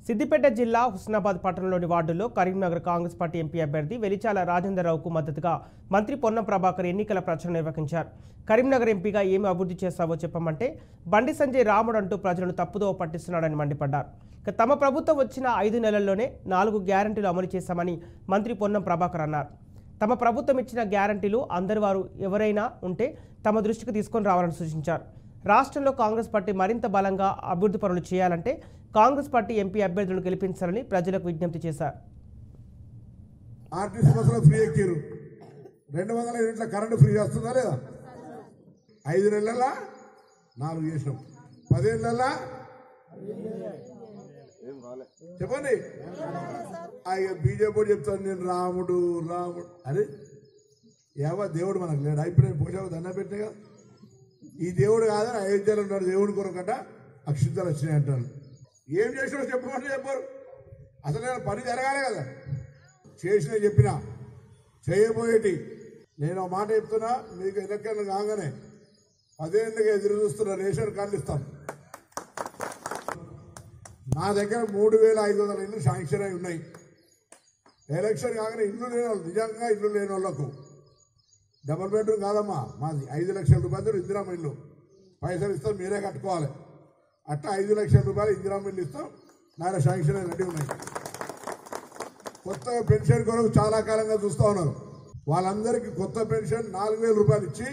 సిద్దిపేట జిల్లా హుస్నాబాద్ పట్టణంలోని వార్డుల్లో కరీంనగర్ కాంగ్రెస్ పార్టీ ఎంపీ అభ్యర్థి వెలిచాల రాజేంద్రరావుకు మద్దతుగా మంత్రి పొన్నం ప్రభాకర్ ఎన్నికల ప్రచారం నిర్వహించారు. కరీంనగర్ ఎంపీగా ఏమి అభివృద్ధి చేస్తావో చెప్పమంటే బండి సంజయ్ రాముడు అంటూ ప్రజలను తప్పుదోవ పట్టిస్తున్నాడని మండిపడ్డారు. తమ ప్రభుత్వం వచ్చిన 5 నెలల్లోనే 4 గ్యారంటీలు అమలు చేశామని మంత్రి పొన్నం ప్రభాకర్ అన్నారు. తమ ప్రభుత్వం ఇచ్చిన గ్యారంటీలు అందరి వారు ఎవరైనా ఉంటే తమ దృష్టికి తీసుకొని రావాలని సూచించారు. రాష్ట్రంలో కాంగ్రెస్ పార్టీ మరింత బలంగా అభివృద్ధి పనులు చేయాలంటే కాంగ్రెస్ పార్టీ ఎంపీ అభ్యర్థులను గెలిపించాలని ప్రజలకు విజ్ఞప్తి చేశారు. ఆర్టీసీ బస్సులో ఫ్రీ ఎక్కిరు, 200 యూనిట్ల కరెంటు ఫ్రీ వస్తుందా లేదా? 5 నెలల 4 చేసినాం, 10 ఏళ్ళ చెప్పండి. బీజేపీ చెప్తాను నేను రాముడు రాముడు. అరే దేవుడు మనకు లేడు. ఇప్పుడే పూజావు దండ పెట్టినా కదా, ఈ దేవుడు కాదని అయోధ్యలో ఉన్నాడు దేవుడి కొరకట అక్షింతలు వచ్చినాయి అంటారు. ఏం చేసినా చెప్పమంటే చెప్పారు. అసలు నేను పని జరగాలి కదా, చేసినా చెప్పినా చేయబోయేటి. నేను ఆ మాట చెప్తున్నా, మీకు ఎన్నికలు కాగానే 10 ఏళ్ళకి ఎదురు చూస్తున్న రేషన్ కార్డులు ఇస్తాం. నా దగ్గర 3500 ఇల్లు శాంక్షన్ అయి ఉన్నాయి. ఎలక్షన్ కాగానే ఇల్లు లేని వాళ్ళు, నిజంగా ఇల్లు లేని వాళ్ళకు డబుల్ బెడ్రూమ్ కాదమ్మా మాది 5 లక్షల రూపాయలు ఇందిరామ ఇల్లు. పైసలు ఇస్తాం, మీరే కట్టుకోవాలి. అట్లా 5 లక్షల రూపాయలు ఇందిరామ ఇల్లు ఇస్తాం. నాయన శాంక్షన్ అయి రెడీ ఉన్నాయి. కొత్తగా పెన్షన్ కొరకు చాలా కాలంగా చూస్తూ ఉన్నారు. వాళ్ళందరికీ కొత్త పెన్షన్ 4000 రూపాయలు ఇచ్చి,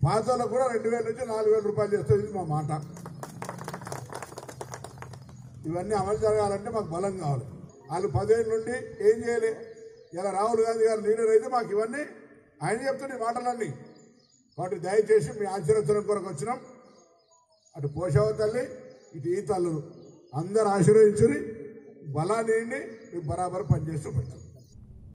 పాతలకు కూడా 2000 నుంచి 4000 రూపాయలు చేస్తుంది మా మాట. ఇవన్నీ అమలు జరగాలంటే మాకు బలం కావాలి. వాళ్ళు 10 ఏళ్ళ నుండి ఏం చేయలే. ఇలా రాహుల్ గాంధీ గారు లీడర్ అయితే మాకు ఇవన్నీ ఆయన చెప్తున్న మాటలన్నీ. వాటి దయచేసి మీ ఆశీర్వచనం కొరకు వచ్చినాం. అటు పోషావ తల్లి, ఇటు ఈ తల్లులు అందరు ఆశీర్వదించుని బలాన్ని మీకు బరాబర్ పనిచేస్తూ పెడతాం.